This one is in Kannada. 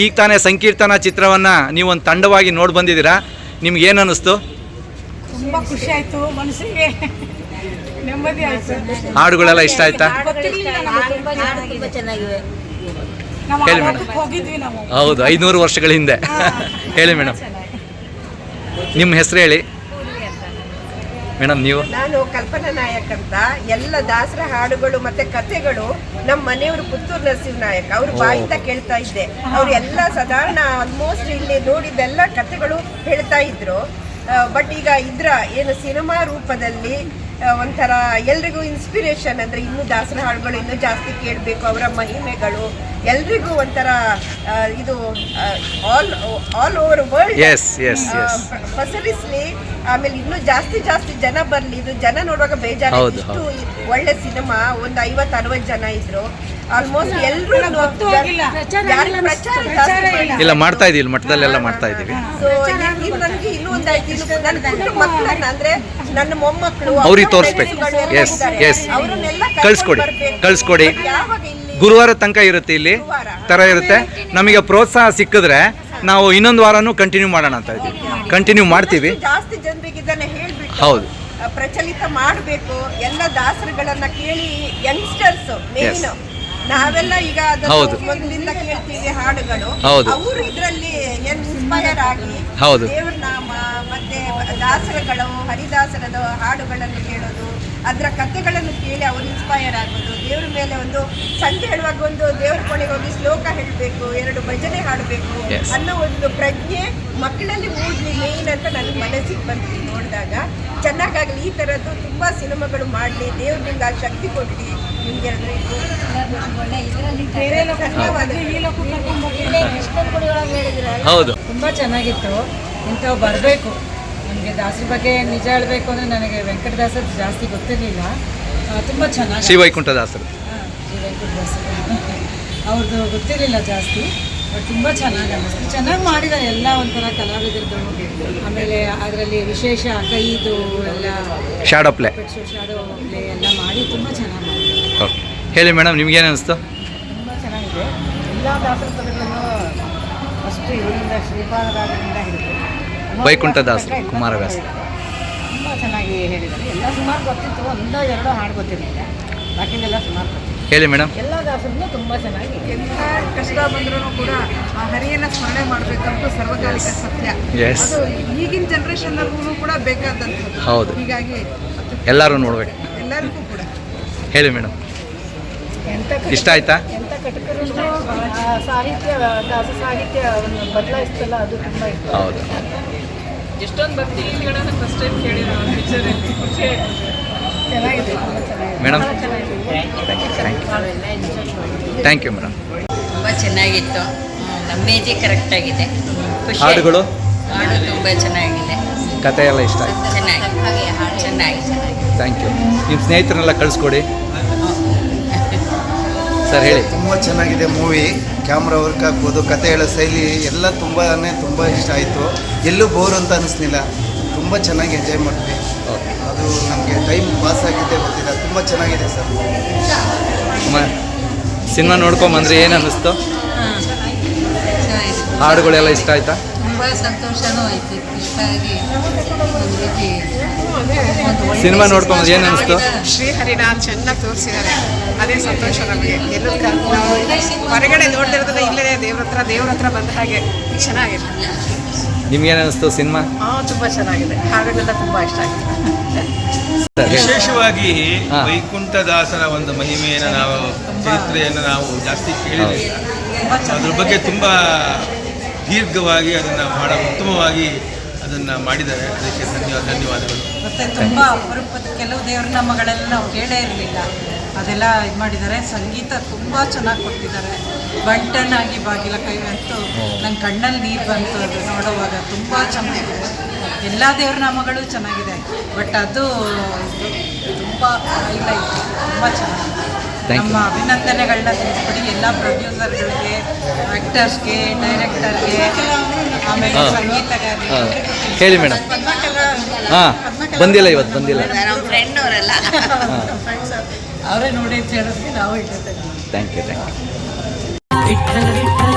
ಈಗ ತಾನೇ ಸಂಕೀರ್ತನ ಚಿತ್ರವನ್ನು ನೀವು ಒಂದು ತಂಡವಾಗಿ ನೋಡಿ ಬಂದಿದ್ದೀರಾ, ನಿಮ್ಗೆ ಏನು ಅನ್ನಿಸ್ತು? ತುಂಬ ಖುಷಿ ಆಯಿತು, ಮನಸ್ಸಿಗೆ ನೆಮ್ಮದಿ ಆಯಿತು. ಹಾಡುಗಳೆಲ್ಲ ಇಷ್ಟ ಆಯ್ತಾ? ಹೇಳಿ ಮೇಡಮ್. ಹೌದು, 500 ವರ್ಷಗಳ ಹಿಂದೆ. ಹೇಳಿ ಮೇಡಮ್, ನಿಮ್ಮ ಹೆಸರು ಹೇಳಿ ಮೇಡಮ್. ನೀವು? ನಾನು ಕಲ್ಪನಾ ನಾಯಕ್ ಅಂತ. ಎಲ್ಲ ದಾಸರ ಹಾಡುಗಳು ಮತ್ತೆ ಕಥೆಗಳು ನಮ್ಮ ಮನೆಯವರು ಪುತ್ತೂರು ನರಸಿಂಹನಾಯಕ್ ಅವ್ರ ಬಾಯಿಂದ ಕೇಳ್ತಾ ಇದ್ದೆ. ಅವ್ರು ಎಲ್ಲ ಸಾಧಾರಣ ಆಲ್ಮೋಸ್ಟ್ ಇಲ್ಲಿ ನೋಡಿದ್ದೆಲ್ಲ ಕಥೆಗಳು ಹೇಳ್ತಾ ಇದ್ರು. ಬಟ್ ಈಗ ಇದ್ರ ಏನು ಸಿನಿಮಾ ರೂಪದಲ್ಲಿ ಒಂಥರ ಎಲ್ರಿಗೂ ಇನ್ಸ್ಪಿರೇಷನ್, ಅಂದರೆ ಇನ್ನೂ ದಾಸರ ಹಾಡುಗಳು ಇನ್ನೂ ಜಾಸ್ತಿ ಕೇಳಬೇಕು, ಅವರ ಮಹಿಮೆಗಳು ಎಲ್ರಿಗೂ ಒಂಥರ ಇದು ಆಲ್ ಓವರ್ ವರ್ಲ್ಡ್ ಪಸರಿಸ್ಲಿ. ಆಮೇಲೆ ಇನ್ನೂ ಜಾಸ್ತಿ ಜನ ಬರಲಿ. ಇದು ಜನ ನೋಡುವಾಗ ಬೇಜಾರು, ಇಷ್ಟು ಒಳ್ಳೆ ಸಿನಿಮಾ. ಒಂದು 50-60 ಜನ ಇದ್ರು. ಆಲ್ಮೋಸ್ಟ್ ಎಲ್ಲರೂ ಇಲ್ಲ ಮಾಡ್ತಾ ಇದೀವಿ, ಮಠದಲ್ಲೆಲ್ಲ ಮಾಡ್ತಾ ಇದೀವಿ. ಸೊ ನನಗೆ ಇನ್ನೂ ಒಂದಾಯ್ತು, ನನ್ನ ಮಕ್ಕಳನ್ನ ಅಂದ್ರೆ ನನ್ನ ಮೊಮ್ಮಕ್ಕಳು ಅವ್ರಿಗೆ ತೋರಿಸ್ಬೇಕು. ಅವರನ್ನೆಲ್ಲ ಕಳಿಸ್ಕೊಡಿ. ಗುರುವಾರ ತನಕ ಇರುತ್ತೆ, ಇಲ್ಲಿ ತರ ಇರುತ್ತೆ. ನಮಗೆ ಪ್ರೋತ್ಸಾಹ ಸಿಕ್ಕಿದ್ರೆ ನಾವು ಇನ್ನೊಂದು ವಾರನೂ ಕಂಟಿನ್ಯೂ ಮಾಡೋಣ ಅಂತ ಇದ್ದೀವಿ. ಕಂಟಿನ್ಯೂ ಮಾಡ್ತೀವಿ. ಜಾಸ್ತಿ ಜನರಿಗೆ ಇದನ್ನ ಹೇಳ್ಬಿಟ್ಟು ಹೌದು ಪ್ರಚಲಿತ ಮಾಡಬೇಕು. ಎಲ್ಲ ದಾಸರುಗಳನ್ನ ಕೇಳಿ ಯಂಗ್ಸ್ಟರ್ಸ್ ಮೇನ್ ನಾವೆಲ್ಲ ಈಗ ಮೊದಲಿಂದ ಕೇಳ್ತೀವಿ ಹಾಡುಗಳು. ಅವರು ಇದರಲ್ಲಿ ಇನ್ಸ್ಪೈರ್ ಆಗಿ ದೇವರ ನಾಮ ಮತ್ತೆ ದಾಸರುಗಳು ಹರಿದಾಸರದ ಹಾಡುಗಳನ್ನು ಕೇಳೋದು, ಅದರ ಕಥೆಗಳನ್ನು ಕೇಳಿ ಅವರು ಇನ್ಸ್ಪೈರ್ ಆಗೋದು. ದೇವ್ರ ಮೇಲೆ ಒಂದು ಸಂಜೆ ಹೇಳುವಾಗ ಒಂದು ದೇವ್ರ ಕೋಣೆಗೆ ಹೋಗಿ ಶ್ಲೋಕ ಹೇಳಬೇಕು, 2 ಭಜನೆ ಹಾಡಬೇಕು ಅನ್ನೋ ಒಂದು ಪ್ರಜ್ಞೆ ಮಕ್ಕಳಲ್ಲಿ ಮೂಡಲಿ ಮೇನ್ ಅಂತ ನನಗೆ ಮನಸ್ಸಿಗೆ ಬಂತು ನೋಡಿದಾಗ. ಚೆನ್ನಾಗಾಗಲಿ, ಈ ಥರದ್ದು ತುಂಬ ಸಿನಿಮಾಗಳು ಮಾಡಲಿ, ದೇವ್ರಿಂದ ಶಕ್ತಿ ಕೊಡಲಿ ನಿಮಗೆ. ಹೌದು, ತುಂಬ ಚೆನ್ನಾಗಿತ್ತು. ಇಂಥವು ಬರಬೇಕು. ನನಗೆ ದಾಸರ ಬಗ್ಗೆ ನಿಜ ಹೇಳಬೇಕು ಅಂದರೆ ನನಗೆ ವೆಂಕಟದಾಸರು ಜಾಸ್ತಿ ಗೊತ್ತಿರಲಿಲ್ಲ. ತುಂಬ ಚೆನ್ನಾಗಿ ಶ್ರೀವೈಕುಂಠದಾಸರು ಅವ್ರದ್ದು ಗೊತ್ತಿರಲಿಲ್ಲ ಜಾಸ್ತಿ. ಬಟ್ ತುಂಬ ಚೆನ್ನಾಗಿ ಅನ್ನಿಸ್ತು. ಚೆನ್ನಾಗಿ ಮಾಡಿದ್ದಾರೆ ಎಲ್ಲ, ಒಂಥರ ಕಲಾವಿದರದ್ದು. ಆಮೇಲೆ ಅದರಲ್ಲಿ ವಿಶೇಷ ಕೈದು ಎಲ್ಲ ಶಾಡೋ ಪ್ಲೇ ಎಲ್ಲ ಮಾಡಿ ತುಂಬ ಚೆನ್ನಾಗಿ ಮಾಡಿದ್ದಾರೆ. ಹೇಳಿ ಮೇಡಮ್, ನಿಮ್ಗೇನು ಅನಿಸ್ತು? ತುಂಬ ಚೆನ್ನಾಗಿದೆ. ಎಲ್ಲ ದಾಸರ ಪದಗಳನ್ನು ಅಷ್ಟು ಇದರಿಂದ ಶ್ರೀಪಾದರಾಜರಿಂದ ಹಿಡಿದು ವೈಕುಂಠದಾಸರು, ಕುಮಾರವ್ಯಾಸ ತುಂಬ ಚೆನ್ನಾಗಿ ಹೇಳಿದ್ದಾರೆ. ಎಲ್ಲ ಸುಮಾರು ಗೊತ್ತಿತ್ತು, 1-2 ಹಾಡು ಗೊತ್ತಿರಲಿಲ್ಲ, ಬಾಕಿದೆಲ್ಲ ಸುಮಾರು ಗೊತ್ತಿತ್ತು. ಹೇಳಿ ಮೇಡಮ್. ಎಲ್ಲ ದಾಸರನ್ನು ತುಂಬ ಚೆನ್ನಾಗಿ. ಎಂಥ ಕಷ್ಟ ಬಂದ್ರೂ ಕೂಡ ಆ ಹರಿಯನ್ನು ಸ್ಮರಣೆ ಮಾಡಬೇಕಂತ ಸರ್ವಕಾಲಿಕ ಸತ್ಯ. ಅದು ಈಗಿನ ಜನ್ರೇಷನ್ನಲ್ಲೂ ಕೂಡ ಬೇಕಾದಂಥದ್ದು. ಹೌದು, ಹೀಗಾಗಿ ಎಲ್ಲರೂ ನೋಡ್ಬೇಕು, ಎಲ್ಲರಿಗೂ ಕೂಡ. ಹೇಳಿ ಮೇಡಮ್, ಇಷ್ಟ ಆಯ್ತಾ? ಎಂಥ ಕಟಕರು ಸಾಹಿತ್ಯ, ದಾಸ ಸಾಹಿತ್ಯ ಬದಲಾಯಿಸ್ತಲ್ಲ, ಅದು ತುಂಬ ಇಷ್ಟ. ಹೌದು, ಎಷ್ಟೊಂದು ಭಕ್ತಿ ಗೀತೆಗಳನ್ನು ಫಸ್ಟ್ ಟೈಮ್ ಕೇಳಿದ್ರು ಪಿಕ್ಚರಲ್ಲಿ. ಖುಷಿ ಚೆನ್ನಾಗಿದೆ ಮೇಡಮ್. Thank you madam. ತುಂಬ ಚೆನ್ನಾಗಿತ್ತು. ನಮ್ಮ ಏಜೇ ಕರೆಕ್ಟಾಗಿದೆ. ಹಾಡುಗಳು ಹಾಡು ತುಂಬ ಚೆನ್ನಾಗಿದೆ. ಕತೆ ಎಲ್ಲ ಇಷ್ಟ ಆಯ್ತು. ಚೆನ್ನಾಗಿ ಥ್ಯಾಂಕ್ ಯು. ನಿಮ್ಮ ಸ್ನೇಹಿತರನ್ನೆಲ್ಲ ಕಳಿಸ್ಕೊಡಿ ಸರ್. ಹೇಳಿ. ತುಂಬ ಚೆನ್ನಾಗಿದೆ ಮೂವಿ. ಕ್ಯಾಮ್ರಾ ವರ್ಕ್ ಆಗ್ಬೋದು, ಕತೆ ಹೇಳೋ ಶೈಲಿ ಎಲ್ಲ ತುಂಬ ಇಷ್ಟ ಆಯಿತು. ಎಲ್ಲೂ ಬೋರ್ ಅಂತ ಅನ್ನಿಸ್ಲಿಲ್ಲ. ತುಂಬ ಚೆನ್ನಾಗಿ ಎಂಜಾಯ್ ಮಾಡಿದ್ವಿ. ಅದು ನಮಗೆ ಟೈಮ್ ಪಾಸ್ ಆಗಿದ್ದೇ ಗೊತ್ತಿಲ್ಲ. ತುಂಬ ಚೆನ್ನಾಗಿದೆ ಸರ್. ಸಿನಿಮಾ ನೋಡ್ಕೊಂಬಂದ್ರೆ ಏನು ಅನ್ನಿಸ್ತು? ಹಾಡುಗಳೆಲ್ಲ ಇಷ್ಟ ಆಯ್ತಾ? ತುಂಬ ಸಂತೋಷನೂ ಆಯಿತು. ಇಷ್ಟ ಆಗಿ ಸಿನಿಮಾ ನೋಡ್ಕೊಂಬಂದ್ರೆ ಏನು ಅನ್ನಿಸ್ತು? ಶ್ರೀಹರಿನ ಚೆನ್ನಾಗಿ ತೋರಿಸಿದ್ದಾರೆ, ಅದೇ ಸಂತೋಷ ನಮಗೆ. ಎಲ್ಲೂ ನಾವು ಹೊರಗಡೆ ನೋಡ್ತಿರೋದನ್ನ ಇಲ್ಲೇ ದೇವ್ರ ಹತ್ರ ಬಂದ ಹಾಗೆ ಚೆನ್ನಾಗಿದೆ. ನಿಮ್ಗೇನು ಅನ್ನಿಸ್ತು ಸಿನಿಮಾ? ತುಂಬ ಚೆನ್ನಾಗಿದೆ. ಹಾಡುಗಳೆಲ್ಲ ತುಂಬ ಇಷ್ಟ ಆಗಿದೆ. ವಿಶೇಷವಾಗಿ ವೈಕುಂಠದಾಸರ ಒಂದು ಮಹಿಮೆಯನ್ನು ನಾವು, ಚರಿತ್ರೆಯನ್ನು ನಾವು ಜಾಸ್ತಿ ಕೇಳಿದ್ದೀವಿ. ಅದ್ರ ಬಗ್ಗೆ ತುಂಬ ದೀರ್ಘವಾಗಿ ಅದನ್ನು ಬಹಳ ಉತ್ತಮವಾಗಿ ಅದನ್ನು ಮಾಡಿದ್ದಾರೆ. ಅದಕ್ಕೆ ಧನ್ಯವಾದಗಳು. ಮತ್ತು ತುಂಬ ಅಪರೂಪದ ಕೆಲವು ದೇವ್ರ ನಾಮಗಳೆಲ್ಲ ನಾವು ಕೇಳೇ ಇರಲಿಲ್ಲ, ಅದೆಲ್ಲ ಇದು ಮಾಡಿದ್ದಾರೆ. ಸಂಗೀತ ತುಂಬ ಚೆನ್ನಾಗಿ ಕೊಟ್ಟಿದ್ದಾರೆ. ಬಂಟನಾಗಿ ಬಾಗಿಲ ಕೈವಂತೂ ನನ್ನ ಕಣ್ಣಲ್ಲಿ ನೀರು ಬಂತು ಅದು ನೋಡುವಾಗ. ತುಂಬ ಚೆನ್ನಾಗಿದೆ. ಎಲ್ಲ ದೇವ್ರ ನಾಮಗಳು ಚೆನ್ನಾಗಿದೆ, ಬಟ್ ಅದು ತುಂಬ ಹೈಲೈಟ್. ತುಂಬ ಚೆನ್ನಾಗಿದೆ. ನಮ್ಮ ಅಭಿನಂದನೆಗಳನ್ನ ತಿಳಿಸ್ಬಿಡಿ ಎಲ್ಲ ಪ್ರೊಡ್ಯೂಸರ್ಗಳಿಗೆ, ಆ್ಯಕ್ಟರ್ಸ್ಗೆ, ಡೈರೆಕ್ಟರ್ಗೆ, ಆಮೇಲೆ ಸಂಗೀತಗಾರರಿಗೆ. ಹೇಳಿ ಮೇಡಮ್. ಹಾಂ, ಬಂದಿಲ್ಲ, ಇವತ್ತು ಬಂದಿಲ್ಲ. ನಮ್ಮ ಫ್ರೆಂಡ್ ಅವರೆಲ್ಲ ಅವರೇ ನೋಡಿ ಅಂತ ಹೇಳೋದಕ್ಕೆ ನಾವು ಹೇಳ್ತೇವೆ. Thank you. ವಿಠ್ಠಲ ವಿಠ್ಠಲ